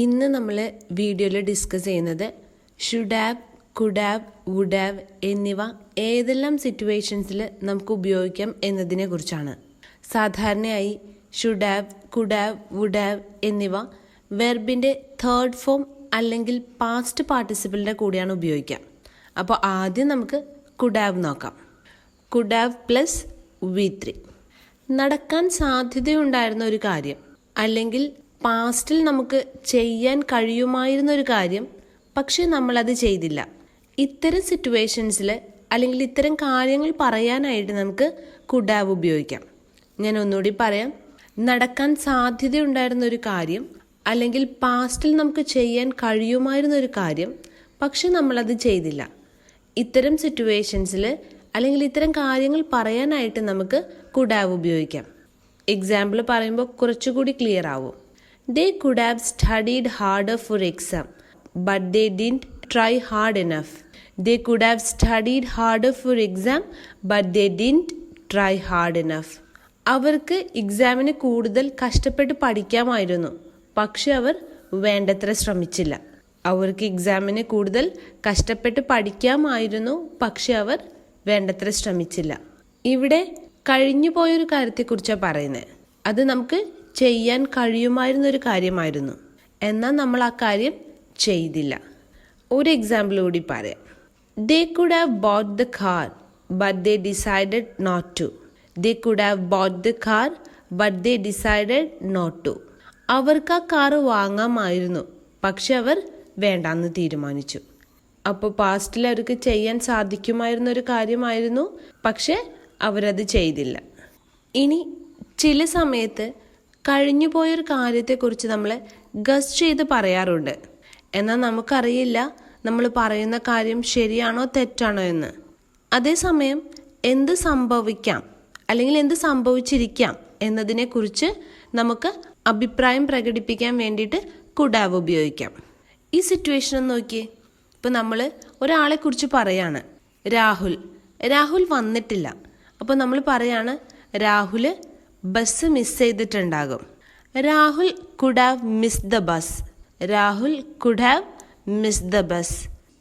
ഇന്ന് നമ്മൾ വീഡിയോയിൽ ഡിസ്കസ് ചെയ്യുന്നത് should have, could have, would have എന്നിവ ഏതെല്ലാം സിറ്റുവേഷൻസിൽ നമുക്ക് ഉപയോഗിക്കാം എന്നതിനെ കുറിച്ചാണ്. സാധാരണയായി should have, could have, would have എന്നിവ വെർബിൻ്റെ തേർഡ് ഫോം അല്ലെങ്കിൽ പാസ്റ്റ് പാർട്ടിസിപ്പിളിൻ്റെ കൂടെയാണ് ഉപയോഗിക്കുക. അപ്പോൾ ആദ്യം നമുക്ക് കുഡ് ഹാവ് നോക്കാം. Could have plus V3. നടക്കാൻ സാധ്യതയുണ്ടായിരുന്ന ഒരു കാര്യം അല്ലെങ്കിൽ പാസ്റ്റിൽ നമുക്ക് ചെയ്യാൻ കഴിയുമായിരുന്ന ഒരു കാര്യം, പക്ഷെ നമ്മളത് ചെയ്തില്ല. ഇത്തരം സിറ്റുവേഷൻസിൽ അല്ലെങ്കിൽ ഇത്തരം കാര്യങ്ങൾ പറയാനായിട്ട് നമുക്ക് കുഡ് ഹാവ് ഉപയോഗിക്കാം. ഞാൻ ഒന്നുകൂടി പറയാം. നടക്കാൻ സാധ്യതയുണ്ടായിരുന്ന ഒരു കാര്യം അല്ലെങ്കിൽ പാസ്റ്റിൽ നമുക്ക് ചെയ്യാൻ കഴിയുമായിരുന്ന ഒരു കാര്യം, പക്ഷെ നമ്മളത് ചെയ്തില്ല. ഇത്തരം സിറ്റുവേഷൻസിൽ അല്ലെങ്കിൽ ഇത്തരം കാര്യങ്ങൾ പറയാനായിട്ട് നമുക്ക് കുഡ് ഹാവ് ഉപയോഗിക്കാം. എക്സാമ്പിൾ പറയുമ്പോൾ കുറച്ചുകൂടി ക്ലിയർ ആവും. They could have studied harder for exam, but they didn't try hard enough. They could have studied harder for exam, but they didn't try hard enough. അവർക്ക് എക്സാമിന് കൂടുതൽ കഷ്ടപ്പെട്ട് പഠിക്കാമായിരുന്നു, പക്ഷെ അവർ വേണ്ടത്ര ശ്രമിച്ചില്ല. അവർക്ക് എക്സാമിന് കൂടുതൽ കഷ്ടപ്പെട്ട് പഠിക്കാമായിരുന്നു, പക്ഷെ അവർ വേണ്ടത്ര ശ്രമിച്ചില്ല. ഇവിടെ കഴിഞ്ഞു പോയൊരു കാര്യത്തെക്കുറിച്ചാണ് പറയുന്നത്. അത് നമുക്ക് ചെയ്യാൻ കഴിയുമായിരുന്നൊരു കാര്യമായിരുന്നു, എന്നാൽ നമ്മൾ ആ കാര്യം ചെയ്തില്ല. ഒരു എക്സാമ്പിൾ കൂടി പറയാം. They could have bought the car, but they decided not to. They could have bought the car, but they decided not to. അവർക്ക് ആ കാറ് വാങ്ങാമായിരുന്നു, പക്ഷെ അവർ വേണ്ടാന്ന് തീരുമാനിച്ചു. അപ്പോൾ പാസ്റ്റിൽ അവർക്ക് ചെയ്യാൻ സാധിക്കുമായിരുന്ന ഒരു കാര്യമായിരുന്നു, പക്ഷെ അവരത് ചെയ്തില്ല. ഇനി ചില സമയത്ത് കഴിഞ്ഞു പോയൊരു കാര്യത്തെക്കുറിച്ച് നമ്മൾ ഗസ് ചെയ്ത് പറയാറുണ്ട്, എന്നാൽ നമുക്കറിയില്ല നമ്മൾ പറയുന്ന കാര്യം ശരിയാണോ തെറ്റാണോ എന്ന്. അതേസമയം എന്ത് സംഭവിക്കാം അല്ലെങ്കിൽ എന്ത് സംഭവിച്ചിരിക്കാം എന്നതിനെക്കുറിച്ച് നമുക്ക് അഭിപ്രായം പ്രകടിപ്പിക്കാൻ വേണ്ടിയിട്ട് കുഡ് ഹാവ് ഉപയോഗിക്കാം. ഈ സിറ്റുവേഷൻ ഒന്ന് നോക്കിയേ. ഇപ്പോൾ നമ്മൾ ഒരാളെക്കുറിച്ച് പറയാണ്, രാഹുൽ വന്നിട്ടില്ല. അപ്പോൾ നമ്മൾ പറയാണ് രാഹുൽ ബസ് മിസ് ചെയ്തിട്ടുണ്ടാകും. Rahul could have miss the bus. Rahul could have miss the bus.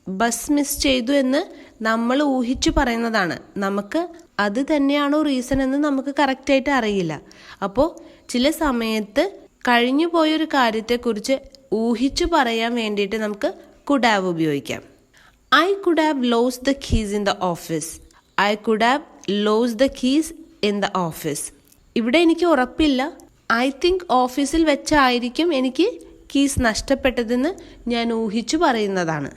Bus miss ചെയ്തു എന്ന് നമ്മൾ ഊഹിച്ചു പറയുന്നതാണ്. നമുക്ക് അത് തന്നെയാണോ റീസൺ എന്ന് നമുക്ക് കറക്റ്റായിട്ട് അറിയില്ല. അപ്പോൾ ചില സമയത്ത് കഴിഞ്ഞു പോയൊരു കാര്യത്തെക്കുറിച്ച് ഊഹിച്ചു പറയാൻ വേണ്ടിയിട്ട് നമുക്ക് കുഡ് ഹാവ് ഉപയോഗിക്കാം. I could have lost the keys in the office. I could have lost the keys in the office. ഇവിടെ എനിക്ക് ഉറപ്പില്ല. ഐ തിങ്ക് ഓഫീസിൽ വെച്ചായിരിക്കും എനിക്ക് കീസ് നഷ്ടപ്പെട്ടതെന്ന് ഞാൻ ഊഹിച്ചു പറയുന്നതാണ്.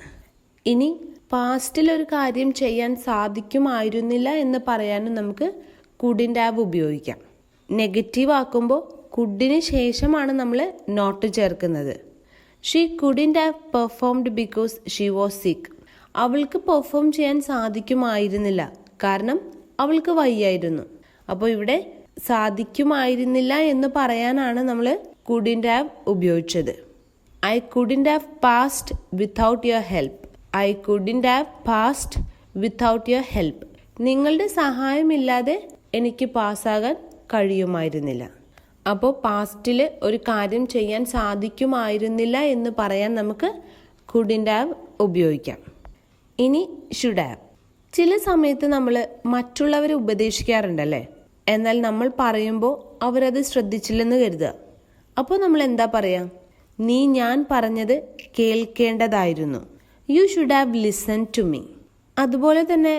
ഇനി പാസ്റ്റിൽ ഒരു കാര്യം ചെയ്യാൻ സാധിക്കുമായിരുന്നില്ല എന്ന് പറയാനും നമുക്ക് കുഡിൻ്റെ ഹാവ് ഉപയോഗിക്കാം. നെഗറ്റീവ് ആക്കുമ്പോൾ കുഡിന് ശേഷമാണ് നമ്മൾ നോട്ട് ചേർക്കുന്നത്. She couldn't have performed because she was സിക്ക്. അവൾക്ക് പെർഫോം ചെയ്യാൻ സാധിക്കുമായിരുന്നില്ല, കാരണം അവൾക്ക് വയ്യായിരുന്നു. അപ്പോൾ ഇവിടെ സാധിക്കുമായിരുന്നില്ല എന്ന് പറയാനാണ് നമ്മൾ കുഡിൻ്റ് ഹാവ് ഉപയോഗിച്ചത്. I couldn't have passed without your help. I couldn't have passed without your help. നിങ്ങളുടെ സഹായമില്ലാതെ എനിക്ക് പാസ്സാകാൻ കഴിയുമായിരുന്നില്ല. അപ്പോൾ പാസ്റ്റിൽ ഒരു കാര്യം ചെയ്യാൻ സാധിക്കുമായിരുന്നില്ല എന്ന് പറയാൻ നമുക്ക് കുഡിൻ്റ് ഹാവ് ഉപയോഗിക്കാം. ഇനി ഷുഡ് ഹാവ്. ചില സമയത്ത് നമ്മൾ മറ്റുള്ളവരെ ഉപദേശിക്കാറുണ്ടല്ലേ, എന്നാൽ നമ്മൾ പറയുമ്പോൾ അവരത് ശ്രദ്ധിച്ചില്ലെന്ന് കരുതുക. അപ്പോൾ നമ്മൾ എന്താ പറയുക? നീ ഞാൻ പറഞ്ഞത് കേൾക്കേണ്ടതായിരുന്നു. You should have listen to me. അതുപോലെ തന്നെ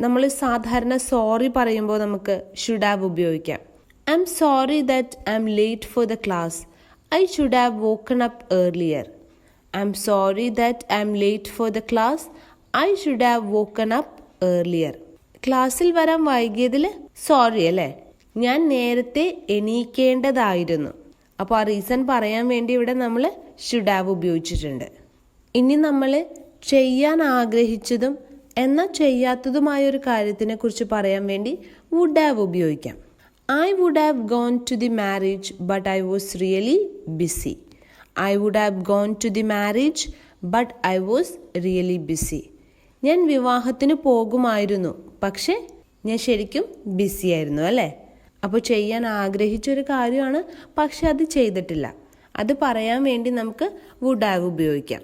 നമ്മൾ സാധാരണ സോറി പറയുമ്പോൾ നമുക്ക് ഷുഡ് ഹാവ് ഉപയോഗിക്കാം. I'm sorry that I'm late for the class. I should have woken up earlier. I'm sorry that I'm late for the class. I should have woken up earlier. ക്ലാസ്സിൽ വരാൻ വൈകിയതിൽ sorry അല്ലേ, ഞാൻ നേരത്തെ എണീക്കേണ്ടതായിരുന്നു. അപ്പോൾ ആ reason പറയാൻ വേണ്ടി ഇവിടെ നമ്മൾ ഷുഡ് ഹാവ് ഉപയോഗിച്ചിട്ടുണ്ട്. ഇനി നമ്മൾ ചെയ്യാൻ ആഗ്രഹിച്ചതും എന്നാൽ ചെയ്യാത്തതുമായ ഒരു കാര്യത്തിനെ കുറിച്ച് പറയാൻ വേണ്ടി വുഡ് ഹാവ് ഉപയോഗിക്കാം. I would have gone to the marriage but I was really busy. I would have gone to the marriage but I was really busy. ഞാൻ വിവാഹത്തിന് പോകുമായിരുന്നു, പക്ഷെ ഞാൻ ശരിക്കും ബിസി ആയിരുന്നു അല്ലേ. അപ്പോൾ ചെയ്യാൻ ആഗ്രഹിച്ചൊരു കാര്യമാണ്, പക്ഷെ അത് ചെയ്തിട്ടില്ല. അത് പറയാൻ വേണ്ടി നമുക്ക് വുഡ് ഹാവ് ഉപയോഗിക്കാം.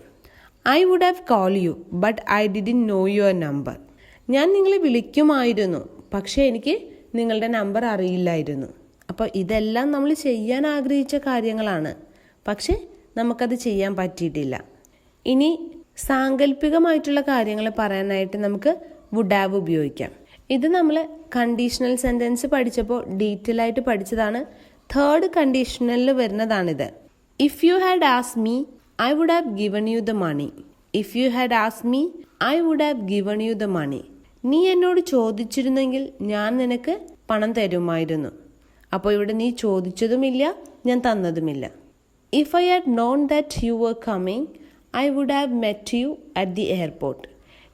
I would have call you but I didn't know your number. ഞാൻ നിങ്ങളെ വിളിക്കുമായിരുന്നു, പക്ഷേ എനിക്ക് നിങ്ങളുടെ നമ്പർ അറിയില്ലായിരുന്നു. അപ്പോൾ ഇതെല്ലാം നമ്മൾ ചെയ്യാൻ ആഗ്രഹിച്ച കാര്യങ്ങളാണ്, പക്ഷെ നമുക്കത് ചെയ്യാൻ പറ്റിയിട്ടില്ല. ഇനി സാങ്കല്പികമായിട്ടുള്ള കാര്യങ്ങൾ പറയാനായിട്ട് നമുക്ക് വുഡ് ഹാവ് ഉപയോഗിക്കാം. ഇത് നമ്മൾ കണ്ടീഷണൽ സെൻറ്റൻസ് പഠിച്ചപ്പോൾ ഡീറ്റെയിൽ ആയിട്ട് പഠിച്ചതാണ്. തേർഡ് കണ്ടീഷണലിൽ വരുന്നതാണിത്. If you had asked me I would have given you the money. If you had asked me I would have given you the money. നീ എന്നോട് ചോദിച്ചിരുന്നെങ്കിൽ ഞാൻ നിനക്ക് പണം തരുമായിരുന്നു. അപ്പോൾ ഇവിടെ നീ ചോദിച്ചതുമില്ല, ഞാൻ തന്നതുമില്ല. If I had known that you were coming I would have met you at the airport.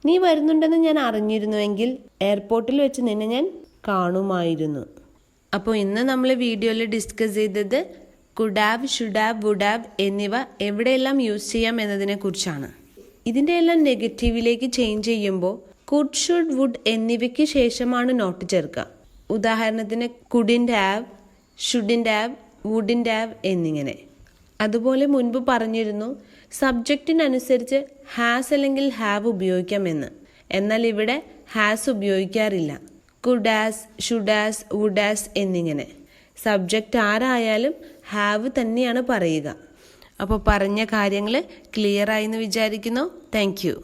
നീ വരുന്നുണ്ടെന്ന് ഞാൻ അറിഞ്ഞിരുന്നുവെങ്കിൽ എയർപോർട്ടിൽ വെച്ച് നിന്നെ ഞാൻ കാണുമായിരുന്നു. അപ്പോൾ ഇന്ന് നമ്മൾ വീഡിയോയിൽ ഡിസ്കസ് ചെയ്തത് could have, should have, would have എന്നിവ എവിടെയെല്ലാം യൂസ് ചെയ്യാം എന്നതിനെ കുറിച്ചാണ്. ഇതിൻ്റെ എല്ലാം നെഗറ്റീവിലേക്ക് ചേഞ്ച് ചെയ്യുമ്പോൾ കുഡ്, ഷുഡ്, വുഡ് എന്നിവയ്ക്ക് ശേഷമാണ് നോട്ട് ചേർക്കുക. ഉദാഹരണത്തിന് couldn't have, shouldn't have, wouldn't have എന്നിങ്ങനെ. അതുപോലെ മുൻപ് പറഞ്ഞിരുന്നു സബ്ജക്റ്റിനനുസരിച്ച് ഹാസ് അല്ലെങ്കിൽ ഹാവ് ഉപയോഗിക്കാമെന്ന്. എന്നാൽ ഇവിടെ ഹാസ് ഉപയോഗിക്കാറില്ല. Could has, should has, would has എന്നിങ്ങനെ. സബ്ജക്റ്റ് ആരായാലും ഹാവ് തന്നെയാണ് പറയുക. അപ്പോൾ പറഞ്ഞ കാര്യങ്ങൾ ക്ലിയർ ആയി എന്ന് വിചാരിക്കുന്നു. Thank U.